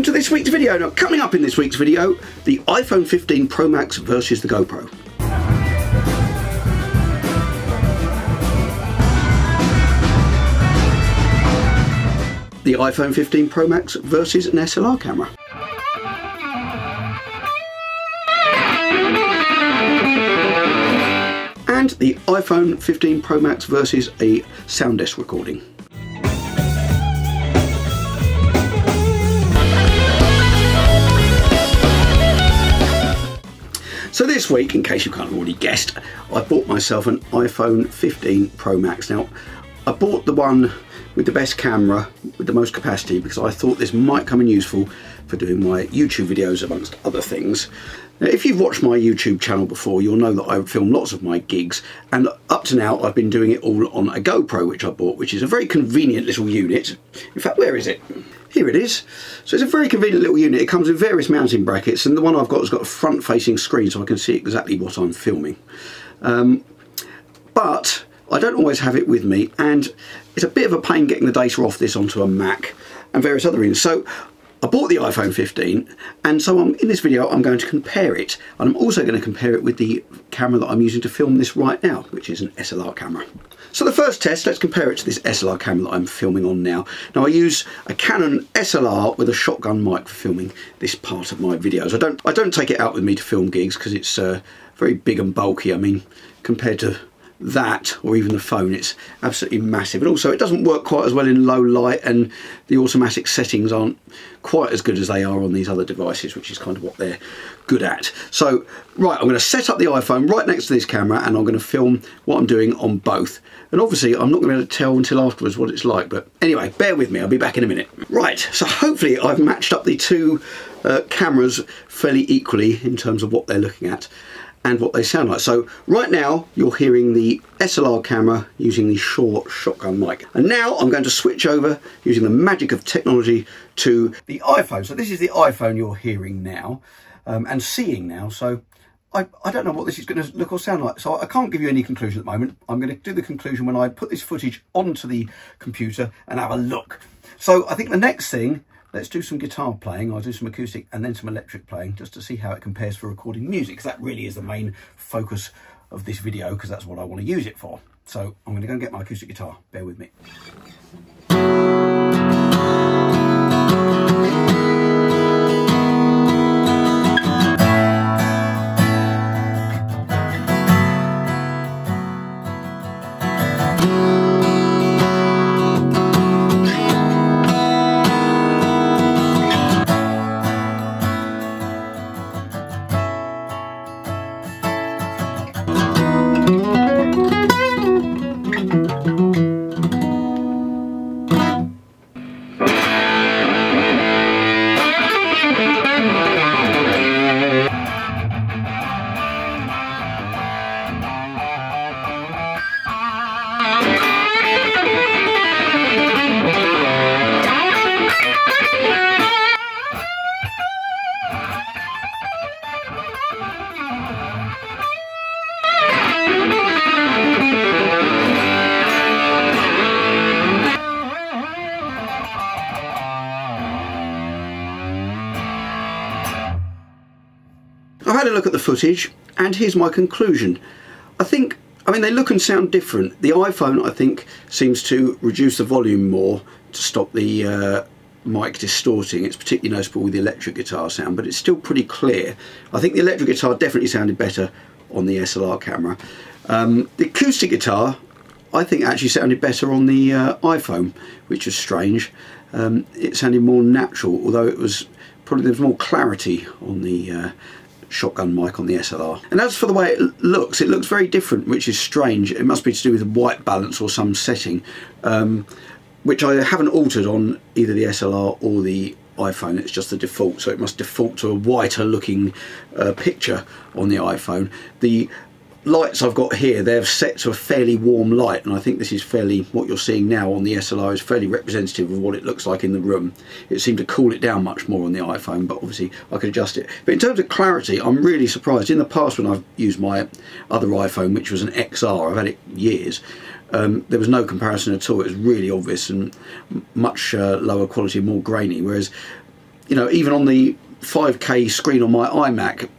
welcome to this week's video. Now, coming up in this week's video, the iPhone 15 Pro Max versus the Gopro. The iPhone 15 Pro Max versus an SLR camera. And the iPhone 15 Pro Max versus a sound desk recording. So this week, in case you can't have already guessed, I bought myself an iPhone 15 Pro Max. Now, I bought the one with the best camera, with the most capacity, because I thought this might come in useful for doing my YouTube videos amongst other things. Now, if you've watched my YouTube channel before, you'll know that I film lots of my gigs, and up to now I've been doing it all on a GoPro, which I bought, which is a very convenient little unit. In fact, where is it? Here it is. So it's a very convenient little unit. It comes with various mounting brackets, and the one I've got has got a front-facing screen so I can see exactly what I'm filming. But I don't always have it with me, and it's a bit of a pain getting the data off this onto a Mac and various other things. So I bought the iPhone 15, and so in this video I'm going to compare it, and I'm also going to compare it with the camera that I'm using to film this right now, which is an SLR camera. So the first test, let's compare it to this SLR camera that I'm filming on now. Now, I use a Canon SLR with a shotgun mic for filming this part of my videos. I don't take it out with me to film gigs because it's very big and bulky. I mean, compared to that or even the phone, it's absolutely massive, and also it doesn't work quite as well in low light, and the automatic settings aren't quite as good as they are on these other devices, which is kind of what they're good at. So right, I'm going to set up the iPhone right next to this camera, and I'm going to film what I'm doing on both, and obviously I'm not going to be able to tell until afterwards what it's like, but anyway, bear with me, I'll be back in a minute. Right, so hopefully I've matched up the two cameras fairly equally in terms of what they're looking at and what they sound like. So right now you're hearing the SLR camera using the Shure shotgun mic, and now I'm going to switch over using the magic of technology to the iPhone. So this is the iPhone you're hearing now and seeing now. So I don't know what this is going to look or sound like, so I can't give you any conclusion at the moment. I'm going to do the conclusion when I put this footage onto the computer and have a look. So I think the next thing, let's do some guitar playing. I'll do some acoustic and then some electric playing, just to see how it compares for recording music, because that really is the main focus of this video, because that's what I want to use it for. So I'm going to go and get my acoustic guitar. Bear with me. I've had a look at the footage, and here's my conclusion. I mean, they look and sound different. The iPhone, I think, seems to reduce the volume more to stop the mic distorting. It's particularly noticeable with the electric guitar sound, but it's still pretty clear. I think the electric guitar definitely sounded better on the SLR camera. The acoustic guitar, I think, actually sounded better on the iPhone, which was strange. It sounded more natural, although there was more clarity on the shotgun mic on the SLR. And as for the way it looks very different, which is strange. It must be to do with the white balance or some setting, which I haven't altered on either the SLR or the iPhone. It's just the default, so it must default to a whiter looking picture on the iPhone. The lights I've got here, they're set to a fairly warm light, and I think this is fairly, what you're seeing now on the SLR is fairly representative of what it looks like in the room. It seemed to cool it down much more on the iPhone, but obviously I could adjust it. But in terms of clarity, I'm really surprised. In the past, when I've used my other iPhone, which was an XR, I've had it years, there was no comparison at all. It was really obvious and much lower quality, more grainy, whereas you know, even on the 5K screen on my iMac,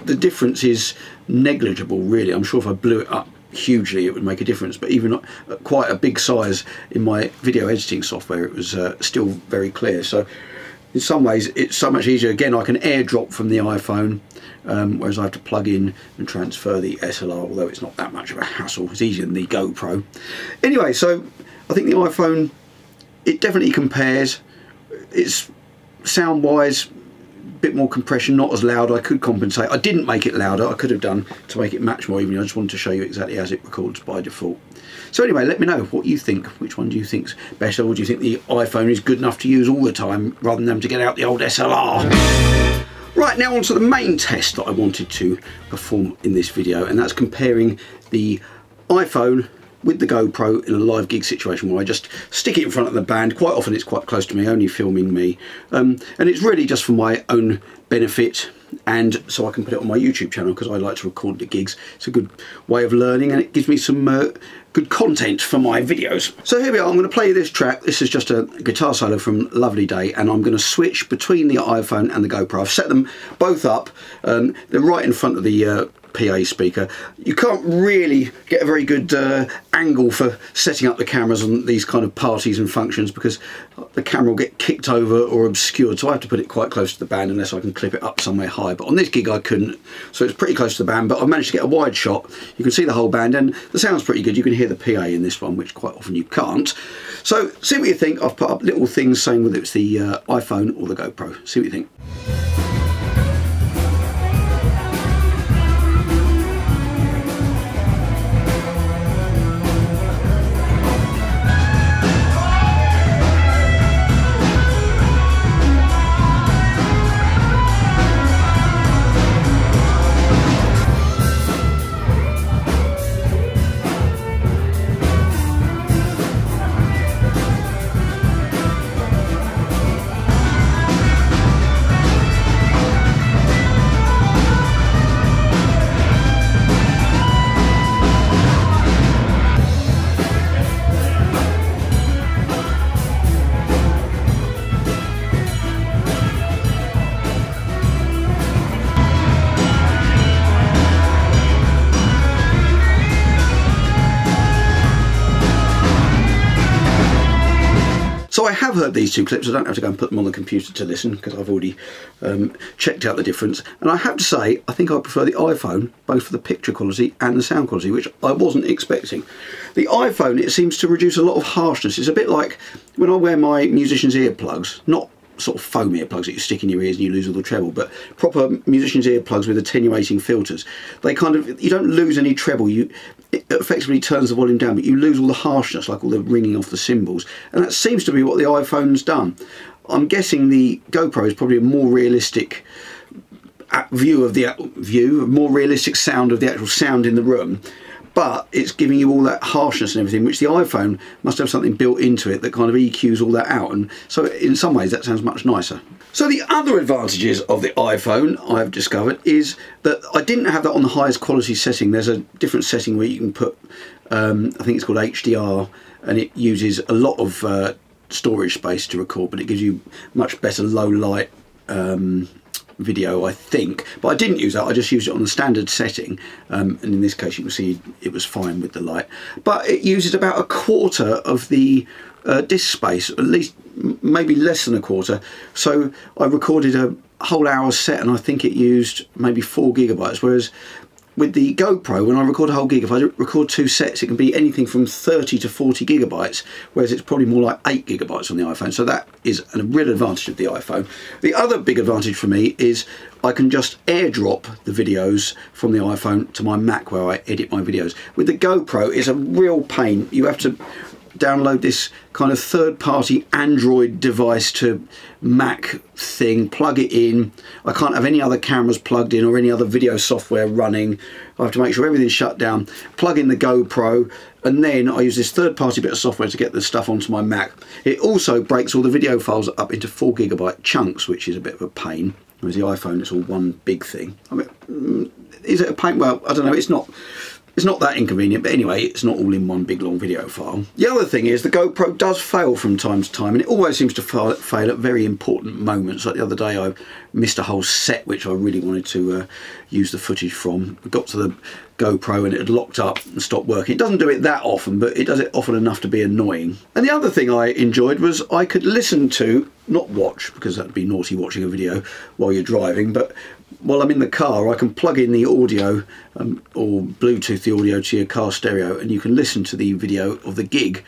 the difference is negligible really. I'm sure if I blew it up hugely it would make a difference, but even at quite a big size in my video editing software it was still very clear. So in some ways it's so much easier. Again, I can airdrop from the iPhone, whereas I have to plug in and transfer the SLR, although it's not that much of a hassle. It's easier than the GoPro. Anyway, so I think the iPhone, it definitely compares. It's sound wise, bit more compression, not as loud. I could compensate. I didn't make it louder. I could have done to make it match more evenly. I just wanted to show you exactly as it records by default. So anyway, let me know what you think. Which one do you think's better? Or do you think the iPhone is good enough to use all the time rather than having to get out the old SLR? Right, now on to the main test that I wanted to perform in this video, and that's comparing the iPhone with the GoPro in a live gig situation where I just stick it in front of the band. Quite often it's quite close to me, only filming me, and it's really just for my own benefit, and so I can put it on my YouTube channel because I like to record the gigs. It's a good way of learning and it gives me some good content for my videos. So here we are. I'm going to play this track. This is just a guitar solo from Lovely Day, and I'm going to switch between the iPhone and the GoPro. I've set them both up. They're right in front of the PA speaker. You can't really get a very good angle for setting up the cameras on these kind of parties and functions because the camera will get kicked over or obscured, so I have to put it quite close to the band unless I can clip it up somewhere high. But on this gig I couldn't, so it's pretty close to the band, but I've managed to get a wide shot. You can see the whole band and the sound's pretty good. You can hear the PA in this one, which quite often you can't. So see what you think. I've put up little things saying whether it's the iPhone or the GoPro. See what you think. So I have heard these two clips. I don't have to go and put them on the computer to listen because I've already checked out the difference. And I have to say, I think I prefer the iPhone, both for the picture quality and the sound quality, which I wasn't expecting. The iPhone, it seems to reduce a lot of harshness. It's a bit like when I wear my musician's earplugs, not sort of foam earplugs that you stick in your ears and you lose all the treble, but proper musician's earplugs with attenuating filters. They kind of, you don't lose any treble. It effectively turns the volume down, but you lose all the harshness, like all the ringing off the cymbals, and that seems to be what the iPhone's done. I'm guessing the GoPro is probably a more realistic view of the more realistic sound of the actual sound in the room, but it's giving you all that harshness and everything, which the iPhone must have something built into it that kind of EQs all that out, and so in some ways that sounds much nicer. So the other advantages of the iPhone I've discovered is that I didn't have that on the highest quality setting. There's a different setting where you can put, I think it's called HDR, and it uses a lot of storage space to record, but it gives you much better low light video, I think. But I didn't use that. I just used it on the standard setting, and in this case you can see it was fine with the light, but it uses about a quarter of the disk space, at least maybe less than a quarter. So I recorded a whole hour's set and I think it used maybe 4 GB, whereas with the GoPro, when I record a whole gig, if I record 2 sets, it can be anything from 30 to 40 GB, whereas it's probably more like 8 GB on the iPhone. So that is a real advantage of the iPhone. The other big advantage for me is I can just airdrop the videos from the iPhone to my Mac where I edit my videos. With the GoPro, it's a real pain. You have to download this kind of third-party Android device to Mac thing, plug it in. I can't have any other cameras plugged in or any other video software running. I have to make sure everything's shut down, plug in the GoPro, and then I use this third-party bit of software to get the stuff onto my Mac. It also breaks all the video files up into 4 GB chunks, which is a bit of a pain. Whereas the iPhone, it's all one big thing. I mean, is it a pain? Well, I don't know. It's not It's not that inconvenient, but anyway, it's not all in one big long video file. The other thing is the GoPro does fail from time to time, and it always seems to fail at very important moments. Like the other day I missed a whole set which I really wanted to use the footage from. I got to the GoPro and it had locked up and stopped working. It doesn't do it that often, but it does it often enough to be annoying. And the other thing I enjoyed was I could listen to, not watch, because that'd be naughty watching a video while you're driving, but while I'm in the car I can plug in the audio or Bluetooth the audio to your car stereo, and you can listen to the video of the gig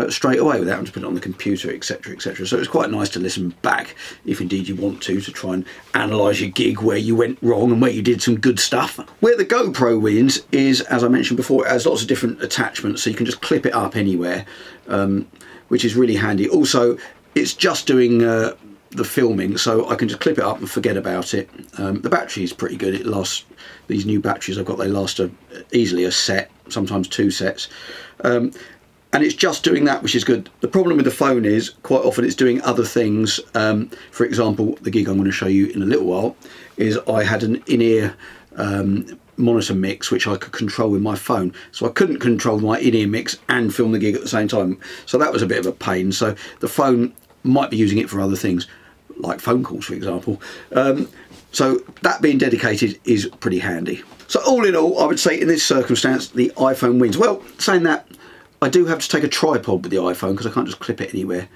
straight away without having to put it on the computer, etc, etc. So it's quite nice to listen back if indeed you want to try and analyse your gig, where you went wrong and where you did some good stuff. Where the GoPro wins is, as I mentioned before, it has lots of different attachments, so you can just clip it up anywhere, which is really handy. Also, it's just doing the filming, so I can just clip it up and forget about it. The battery is pretty good. It lasts, these new batteries I've got, they last easily a set, sometimes 2 sets. And it's just doing that, which is good. The problem with the phone is quite often it's doing other things. For example, the gig I'm going to show you in a little while is I had an in-ear monitor mix which I could control with my phone, so I couldn't control my in-ear mix and film the gig at the same time, so that was a bit of a pain. So the phone might be using it for other things, like phone calls for example. So that being dedicated is pretty handy. So all in all, I would say in this circumstance the iPhone wins. Well, saying that, I do have to take a tripod with the iPhone because I can't just clip it anywhere.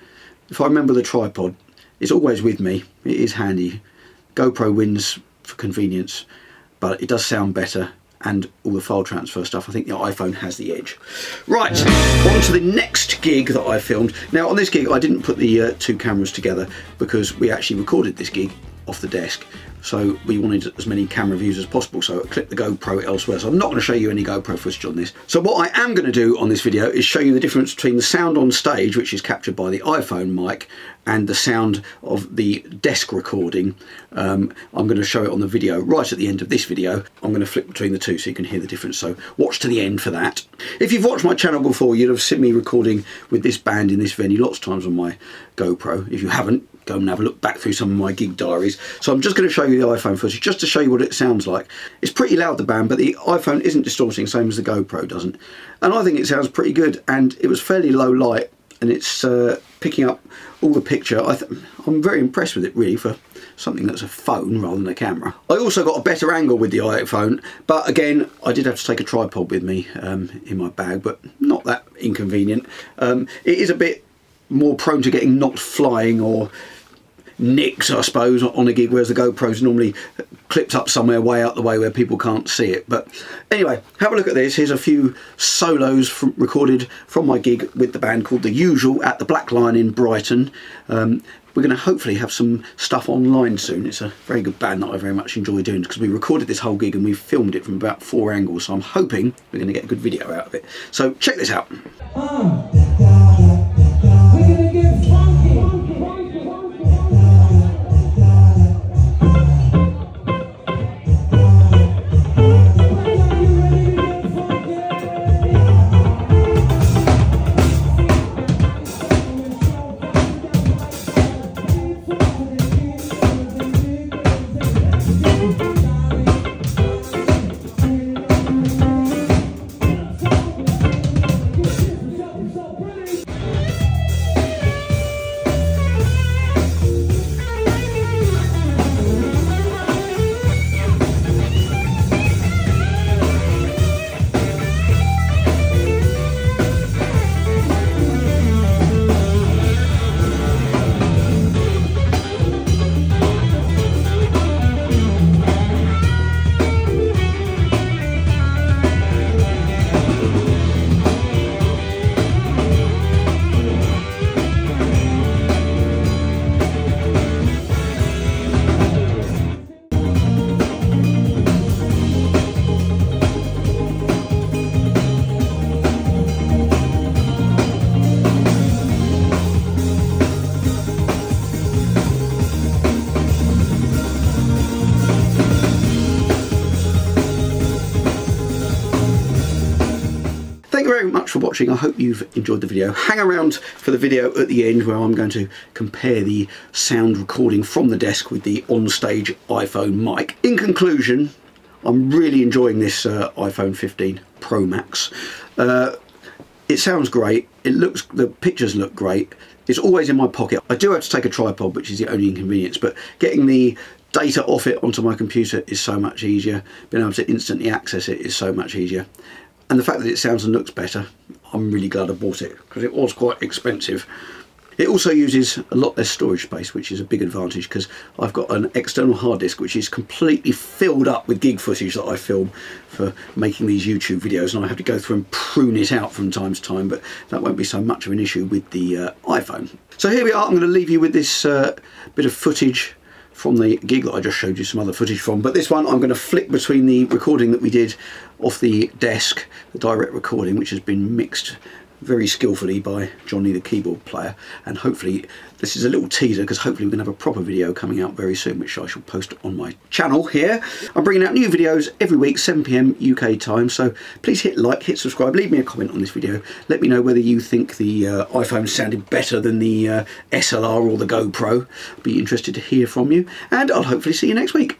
If I remember the tripod, it's always with me. It is handy. GoPro wins for convenience, but it does sound better, and all the file transfer stuff, I think the iPhone has the edge. Right, on to the next gig that I filmed. Now on this gig I didn't put the 2 cameras together because we actually recorded this gig off the desk, so we wanted as many camera views as possible, so I clipped the GoPro elsewhere. So I'm not going to show you any GoPro footage on this. So what I am going to do on this video is show you the difference between the sound on stage, which is captured by the iPhone mic, and the sound of the desk recording. I'm going to show it on the video right at the end of this video. I'm going to flip between the two so you can hear the difference, so watch to the end for that. If you've watched my channel before, you'd have seen me recording with this band in this venue lots of times on my GoPro. If you haven't, go and have a look back through some of my gig diaries. So I'm just going to show you the iPhone footage just to show you what it sounds like. It's pretty loud, the band, but the iPhone isn't distorting, same as the GoPro doesn't. And I think it sounds pretty good, and it was fairly low light, and it's picking up all the picture. I'm very impressed with it really for something that's a phone rather than a camera. I also got a better angle with the iPhone, but again I did have to take a tripod with me in my bag, but not that inconvenient. It is a bit more prone to getting knocked flying or nicks, I suppose, on a gig, whereas the GoPro's normally clipped up somewhere way out the way where people can't see it. But anyway, have a look at this. Here's a few solos recorded from my gig with the band called The Usual at the Black Lion in Brighton. We're going to hopefully have some stuff online soon. It's a very good band that I very much enjoy doing, because we recorded this whole gig and we filmed it from about 4 angles, so I'm hoping we're going to get a good video out of it. So check this out. Thank you very much for watching. I hope you've enjoyed the video. Hang around for the video at the end where I'm going to compare the sound recording from the desk with the on-stage iPhone mic. In conclusion, I'm really enjoying this iPhone 15 Pro Max. It sounds great, the pictures look great, it's always in my pocket. I do have to take a tripod, which is the only inconvenience, but getting the data off it onto my computer is so much easier. Being able to instantly access it is so much easier. And the fact that it sounds and looks better, I'm really glad I bought it, because it was quite expensive. It also uses a lot less storage space, which is a big advantage, because I've got an external hard disk which is completely filled up with gig footage that I film for making these YouTube videos, and I have to go through and prune it out from time to time, but that won't be so much of an issue with the iPhone. So here we are. I'm going to leave you with this bit of footage from the gig that I just showed you some other footage from, but this one I'm going to flick between the recording that we did off the desk, the direct recording, which has been mixed very skillfully by Johnny, the keyboard player, and hopefully this is a little teaser, because hopefully we're going to have a proper video coming out very soon, which I shall post on my channel here. I'm bringing out new videos every week, 7 PM UK time, so please hit like, hit subscribe, leave me a comment on this video, let me know whether you think the iPhone sounded better than the SLR or the GoPro. I'd be interested to hear from you, and I'll hopefully see you next week.